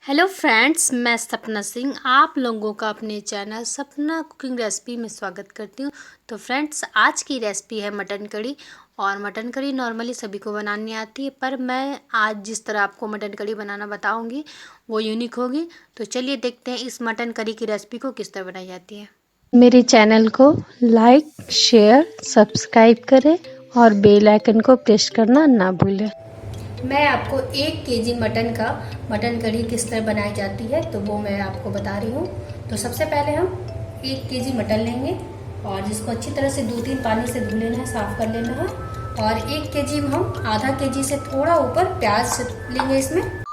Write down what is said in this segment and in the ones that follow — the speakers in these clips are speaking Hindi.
हेलो फ्रेंड्स, मैं सपना सिंह आप लोगों का अपने चैनल सपना कुकिंग रेसिपी में स्वागत करती हूँ। तो फ्रेंड्स, आज की रेसिपी है मटन कड़ी। और मटन कड़ी नॉर्मली सभी को बनानी आती है, पर मैं आज जिस तरह आपको मटन कड़ी बनाना बताऊँगी वो यूनिक होगी। तो चलिए देखते हैं इस मटन कड़ी की रेसिपी को किस तरह बनाई जाती है। मेरे चैनल को लाइक, शेयर, सब्सक्राइब करें और बेल आइकन को प्रेस करना ना भूलें। मैं आपको 1 केजी मटन कड़ी किस तरह बनाई जाती है तो वो मैं आपको बता रही हूँ। तो सबसे पहले हम 1 केजी मटन लेंगे और जिसको अच्छी तरह से 2-3 पानी से धुल लेना है, साफ कर लेना है। और 1 केजी में हम आधा केजी से थोड़ा ऊपर प्याज लेंगे इसमें।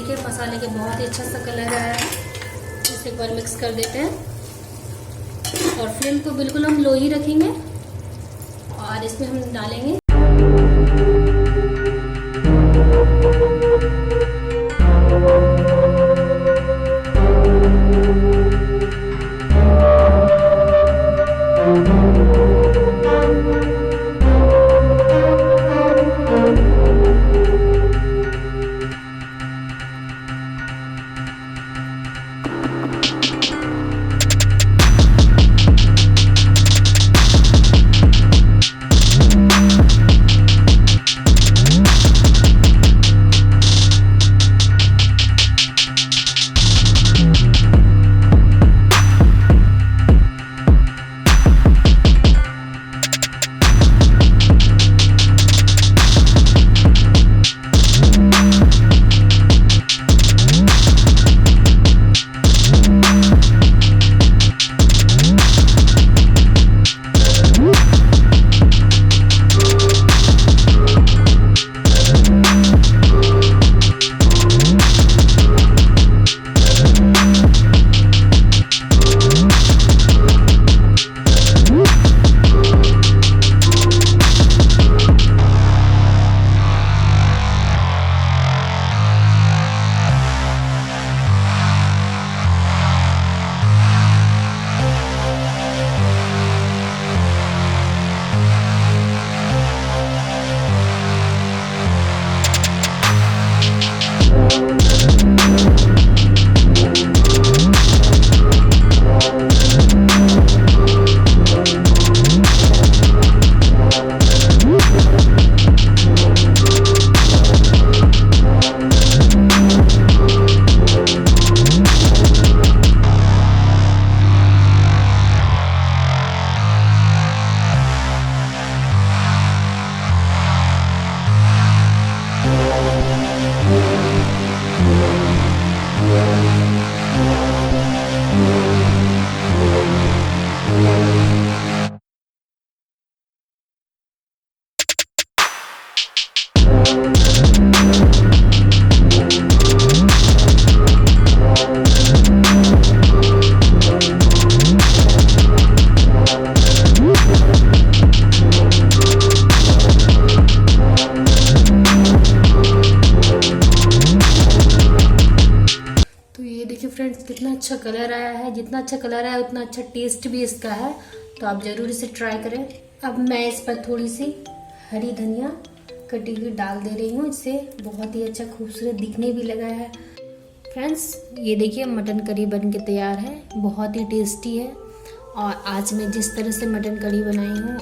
देखिए मसाले के बहुत ही अच्छा सा कलर आया है। इसे एक बार मिक्स कर देते हैं और फ्लेम को बिल्कुल हम लो ही रखेंगे और इसमें हम डालेंगे फ्रेंड्स कितना अच्छा कलर आया है। जितना अच्छा कलर आया है उतना अच्छा टेस्ट भी इसका है, तो आप ज़रूर इसे ट्राई करें। अब मैं इस पर थोड़ी सी हरी धनिया कटी हुई डाल दे रही हूँ। इससे बहुत ही अच्छा खूबसूरत दिखने भी लगा है। फ्रेंड्स ये देखिए मटन करी बन के तैयार है, बहुत ही टेस्टी है। और आज मैं जिस तरह से मटन करी बनाई हूँ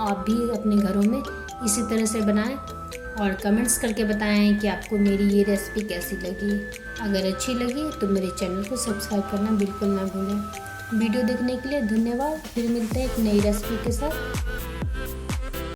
आप भी अपने घरों में इसी तरह से बनाएं और कमेंट्स करके बताएं कि आपको मेरी ये रेसिपी कैसी लगी। अगर अच्छी लगी तो मेरे चैनल को सब्सक्राइब करना बिल्कुल ना भूलें। वीडियो देखने के लिए धन्यवाद। फिर मिलते हैं एक नई रेसिपी के साथ।